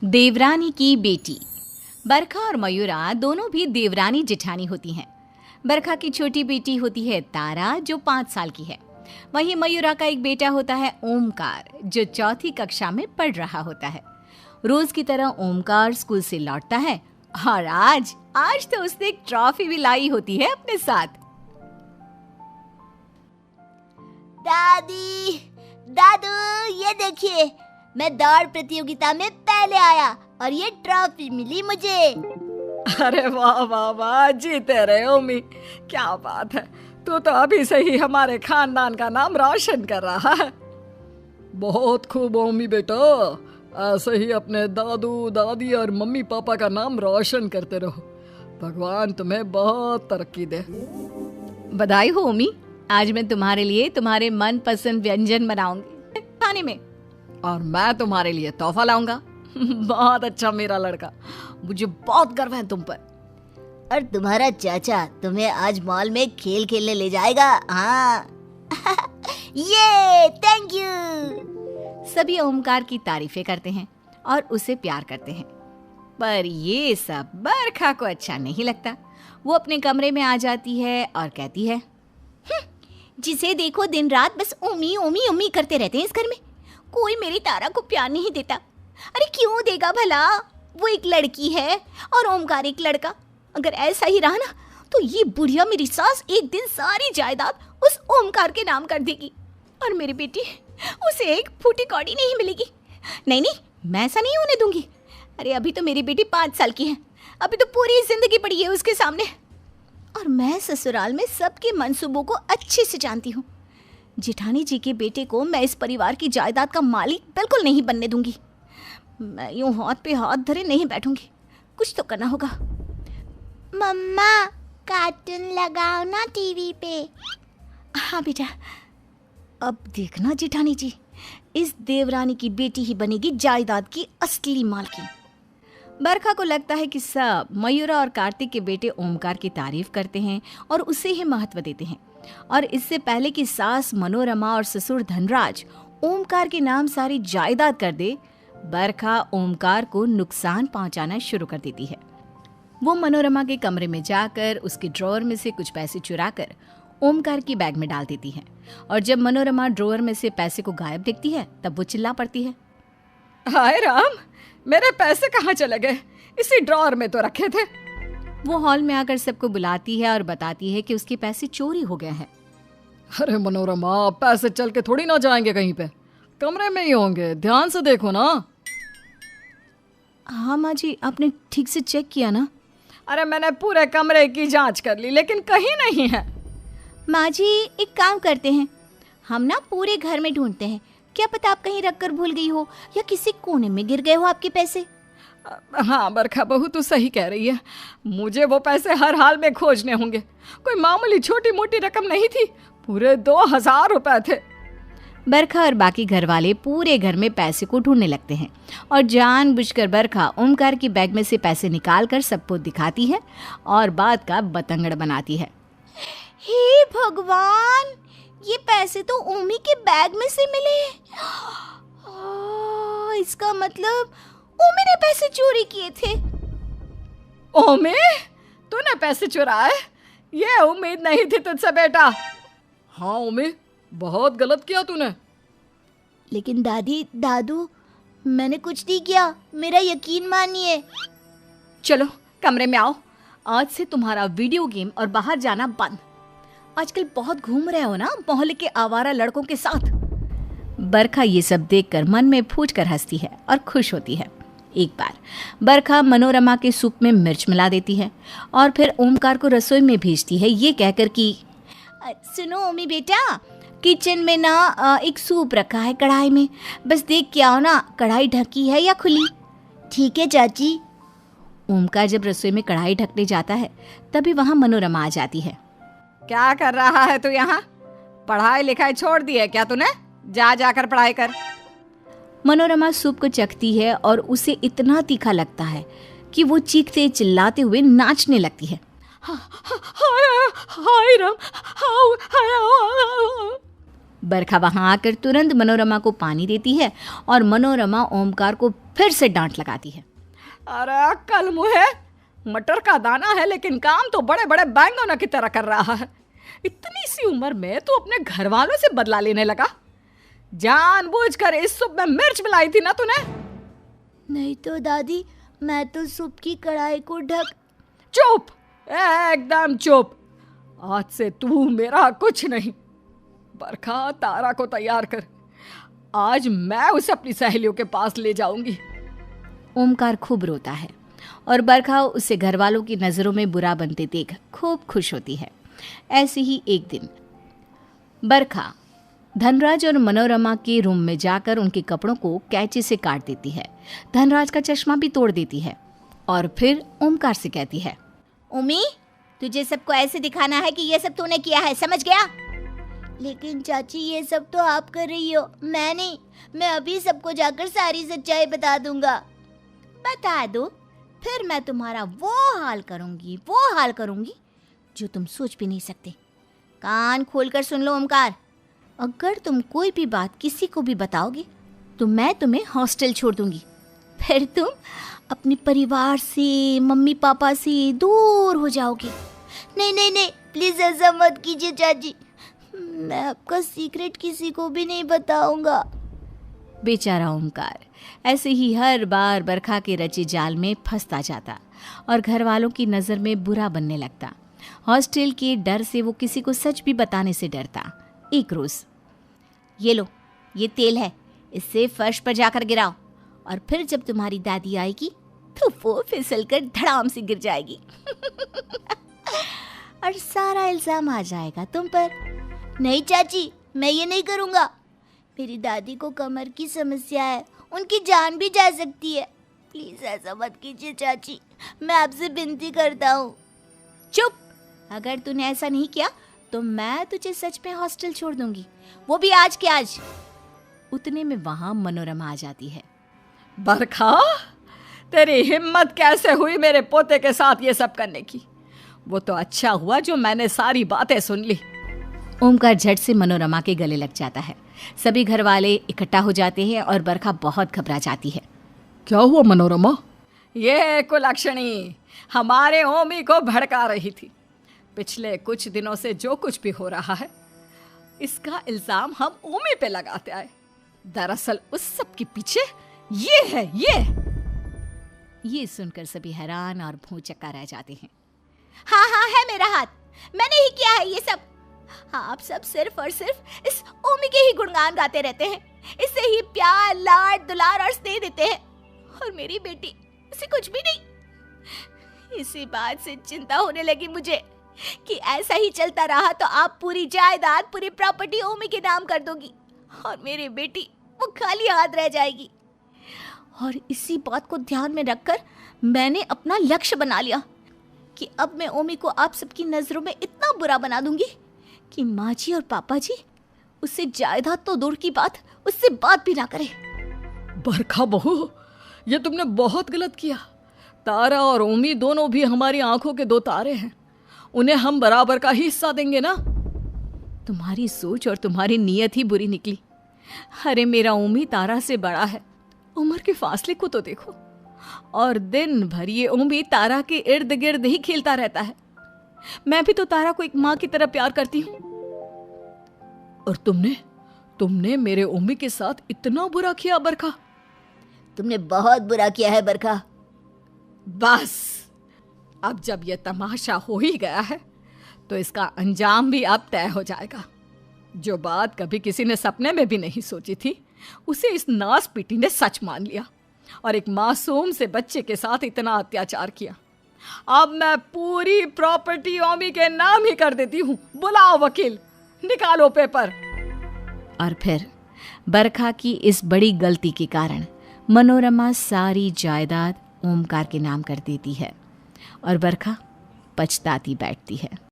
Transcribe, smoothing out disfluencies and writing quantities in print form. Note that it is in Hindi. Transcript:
देवरानी की बेटी। बरखा और मयूरा दोनों भी देवरानी जेठानी होती हैं। बरखा की छोटी बेटी होती है तारा, जो 5 साल की है। वहीं मयूरा का एक बेटा होता है ओमकार, जो 4th कक्षा में पढ़ रहा होता है। रोज की तरह ओमकार स्कूल से लौटता है और आज तो उसने एक ट्रॉफी भी लाई होती है अपने साथ। दादी, दादू, ये देखिए, मैं दौड़ प्रतियोगिता में पहले आया और ये ट्रॉफी मिली मुझे। अरे वाह वाह वाह, जीते रहे ओमी, क्या बात है। तू तो अभी से ही हमारे खानदान का नाम रोशन कर रहा है। बहुत खूब ओमी बेटा, ऐसे ही अपने दादू दादी और मम्मी पापा का नाम रोशन करते रहो। भगवान तुम्हें बहुत तरक्की दे। बधाई हो ओमी, आज मैं तुम्हारे लिए तुम्हारे मनपसंद व्यंजन बनाऊंगी खाने में, और मैं तुम्हारे लिए तोहफा लाऊंगा। बहुत अच्छा मेरा लड़का, मुझे बहुत गर्व है तुम पर। और तुम्हारा चाचा तुम्हें आज मॉल में खेल खेलने ले जाएगा। हाँ। ये थैंक यू। सभी ओमकार की तारीफें करते हैं और उसे प्यार करते हैं, पर ये सब बरखा को अच्छा नहीं लगता। वो अपने कमरे में आ जाती है और कहती है, जिसे देखो दिन रात बस उम्मी उम्मी उम्मी करते रहते हैं इस घर में। कोई मेरी तारा को प्यार नहीं देता। अरे क्यों देगा भला? वो एक लड़की है और ओमकार एक लड़का। अगर ऐसा ही रहा ना तो ये बुढ़िया मेरी सास एक दिन सारी जायदाद उस ओमकार के नाम कर देगी और मेरी बेटी, उसे एक फूटी कौड़ी नहीं मिलेगी। नहीं, मैं ऐसा नहीं होने दूंगी। अरे अभी तो मेरी बेटी 5 साल की है, अभी तो पूरी जिंदगी पड़ी है उसके सामने। और मैं ससुराल में सबके मंसूबों को अच्छे से जानती हूँ। जेठानी जी के बेटे को मैं इस परिवार की जायदाद का मालिक बिल्कुल नहीं बनने दूंगी। मैं यूं हाथ पे हाथ धरे नहीं बैठूंगी, कुछ तो करना होगा। मम्मा, कार्टून लगाओ ना टीवी पे। हाँ बेटा, अब देखना जेठानी जी, इस देवरानी की बेटी ही बनेगी जायदाद की असली मालकिन। बरखा को लगता है कि सब मयूरा और कार्तिक के बेटे ओमकार की तारीफ करते हैं और उसे ही महत्व देते हैं। और इससे पहले कि सास मनोरमा और ससुर धनराज ओमकार के नाम सारी जायदाद कर दे, बरखा ओमकार को नुकसान पहुंचाना शुरू कर देती है। वो मनोरमा के कमरे में जाकर उसके ड्रॉअर में से कुछ पैसे चुराकर ओमकार की बैग में डाल देती है। और जब मनोरमा ड्रॉअर में से पैसे को गायब देखती है, तब वो चिल्ला पड़ती है, हाय राम, मेरे पैसे कहाँ चले गए? इसी ड्रॉअर में तो रखे थे। वो हॉल में आकर सबको बुलाती है और बताती है कि उसके पैसे चोरी हो गए हैं। अरे मनोरमा, पैसे चल के थोड़ी ना जाएंगे कहीं पे, कमरे में ही होंगे, ध्यान से देखो ना। हाँ माँ जी, आपने ठीक से चेक किया ना? अरे मैंने पूरे कमरे की जांच कर ली, लेकिन कहीं नहीं है। माँ जी, एक काम करते हैं, हम ना पूरे घर में ढूंढते हैं, क्या पता आप कहीं रख कर भूल गई हो या किसी कोने में गिर गए हो आपके पैसे। हाँ बरखा बहू, तू सही कह रही है, मुझे वो पैसे हर हाल में खोजने होंगे। कोई मामूली छोटी मोटी रकम नहीं थी, पूरे 2000 रुपए थे। बरखा और बाकी घर वाले पूरे घर में पैसे को ढूंढने लगते हैं और जानबूझकर बरखा ओमकार की बैग में से पैसे निकालकर सबको दिखाती है और बात का बतंगड़ बनाती है। हे भगवान, ये पैसे तो ओमी के बैग में से मिले। इसका मतलब ओमी ने पैसे चोरी किए थे। ओमी, तूने पैसे चुराए? ये उम्मीद नहीं थी तुझसे बेटा। हाँ ओमी, बहुत गलत किया तूने। लेकिन दादी, दादू, मैंने कुछ नहीं किया, मेरा यकीन मानिए। चलो कमरे में आओ, आज से तुम्हारा वीडियो गेम और बाहर जाना बंद। आजकल बहुत घूम रहे हो ना मोहल्ले के आवारा लड़कों के साथ। बरखा ये सब देखकर मन में फूट कर हंसती है और खुश होती है। एक बार बरखा मनोरमा के सूप में मिर्च मिला देती है और फिर ओमकार को रसोई में भेजती है, ये कहकर कि सुनो ओमी बेटा, किचन में ना एक सूप रखा है कढ़ाई में, बस देख के आओ ना कढ़ाई ढकी है या खुली। ठीक है चाची। ओमकार जब रसोई में कढ़ाई ढकने जाता है, तभी वहाँ मनोरमा आ जाती है। क्या कर रहा है तू यहाँ? पढ़ाई लिखाई छोड़ दी है क्या तूने? जाकर पढ़ाई कर। मनोरमा सूप को चखती है और उसे इतना तीखा लगता है कि वो चीखते चिल्लाते हुए नाचने लगती है। बरखा वहां आकर तुरंत मनोरमा को पानी देती है और मनोरमा ओमकार को फिर से डांट लगाती है। अरे कल मुहे, मटर का दाना है लेकिन काम तो बड़े बड़े बैंगनों की तरह कर रहा है। इतनी सी उम्र में तो अपने घर वालों से बदला लेने लगा। जानबूझकर इस सूप में मिर्च मिलाई थी ना तूने? नहीं तो दादी, मैं तो सूप की कढ़ाई को ढक। चुप, एकदम चुप। आज से तू मेरा कुछ नहीं। बरखा, तारा को तैयार कर। आज मैं उसे अपनी सहेलियों के पास ले जाऊंगी। ओमकार खूब रोता है और बरखा उसे घर वालों की नज़रों में बुरा बनते देख खूब खुश होती है। ऐसे ही एक दिन बरखा धनराज और मनोरमा के रूम में जाकर उनके कपड़ों को कैंची से काट देती है। धनराज का चश्मा भी तोड़ देती है और फिर ओमकार से कहती है, उमी, तुझे सबको ऐसे दिखाना है कि ये सब तूने किया है, समझ गया? लेकिन चाची, ये सब तो आप कर रही हो, मैं नहीं। मैं अभी सबको जाकर सारी सच्चाई बता दूंगा। बता दो, फिर मैं तुम्हारा वो हाल करूंगी जो तुम सोच भी नहीं सकते। कान खोलकर सुन लो ओमकार, अगर तुम कोई भी बात किसी को भी बताओगे तो मैं तुम्हें हॉस्टल छोड़ दूंगी। फिर तुम अपने परिवार से, मम्मी पापा से दूर हो जाओगे। नहीं नहीं नहीं, प्लीज ऐसा मत कीजिए चाची, मैं आपका सीक्रेट किसी को भी नहीं बताऊंगा। बेचारा ओमकार ऐसे ही हर बार बरखा के रचे जाल में फंसता जाता और घर वालों की नज़र में बुरा बनने लगता। हॉस्टल के डर से वो किसी को सच भी बताने से डरता। एक रोज़, ये लो, ये तेल है, इससे फर्श पर जाकर गिराओ और फिर जब तुम्हारी दादी आएगी तो वो फिसल कर धड़ाम से गिर जाएगी और सारा इल्जाम आ जाएगा तुम पर। नहीं चाची, मैं ये नहीं करूँगा। मेरी दादी को कमर की समस्या है, उनकी जान भी जा सकती है। प्लीज ऐसा मत कीजिए चाची, मैं आपसे विनती करता हूँ। चुप, अगर तूने ऐसा नहीं किया तो मैं तुझे सच में हॉस्टल छोड़ दूंगी, वो भी आज के आज। उतने में वहां मनोरमा आ जाती है। बरखा, तेरी हिम्मत कैसे हुई मेरे पोते के साथ ये सब करने की? वो तो अच्छा हुआ जो मैंने सारी बातें सुन ली। ओमकार झट से मनोरमा के गले लग जाता है। सभी घर वाले इकट्ठा हो जाते हैं और बरखा बहुत घबरा जाती है। क्या हुआ मनोरमा? ये कुलक्षणी हमारे ओमी को भड़का रही थी। पिछले कुछ दिनों से जो कुछ भी हो रहा है, इसका इल्जाम हम ओमी पे लगाते आए। दरअसल उस सब के पीछे ये है। ये सुनकर सभी हैरान और भौचक्का रह जाते हैं। हाँ हाँ, है मेरा हाथ, मैंने ही किया है ये सब। आप सब सिर्फ और सिर्फ इस ओमी के ही गुणगान गाते रहते हैं, इसे ही प्यार, लाड, दुलार और स्नेह देते हैं, और मेरी बेटी इसे कुछ भी नहीं। इसी बात से चिंता होने लगी मुझे कि ऐसा ही चलता रहा तो आप पूरी जायदाद, पूरी प्रॉपर्टी ओमी के नाम कर दोगी और मेरी बेटी वो खाली हाथ रह जाएगी। और इसी बात को ध्यान में रखकर मैंने अपना लक्ष्य बना लिया कि अब मैं ओमी को आप सबकी नजरों में इतना बुरा बना दूंगी कि माँ जी और पापा जी उससे जायदाद तो दूर की बात, उससे बात भी ना करे। बरखा बहू, ये तुमने बहुत गलत किया। तारा और ओमी दोनों भी हमारी आंखों के दो तारे हैं, उन्हें हम बराबर का ही हिस्सा देंगे ना। तुम्हारी सोच और तुम्हारी नीयत ही बुरी निकली। अरे मेरा ओमी तारा से बड़ा है, उम्र के फासले को तो देखो। और दिन भर ये ओमी तारा के इर्द गिर्द ही खेलता रहता है। मैं भी तो तारा को एक माँ की तरह प्यार करती हूँ। और तुमने मेरे ओमी के साथ इतना बुरा किया बरखा? तुमने बहुत बुरा किया है बरखा। बस, अब जब ये तमाशा हो ही गया है तो इसका अंजाम भी अब तय हो जाएगा। जो बात कभी किसी ने सपने में भी नहीं सोची थी, उसे इस नास पीटी ने सच मान लिया और एक मासूम से बच्चे के साथ इतना अत्याचार किया। अब मैं पूरी प्रॉपर्टी ओमी के नाम ही कर देती हूँ। बुलाओ वकील, निकालो पेपर। और फिर बरखा की इस बड़ी गलती के कारण मनोरमा सारी जायदाद ओमकार के नाम कर देती है और बरखा पछताती बैठती है।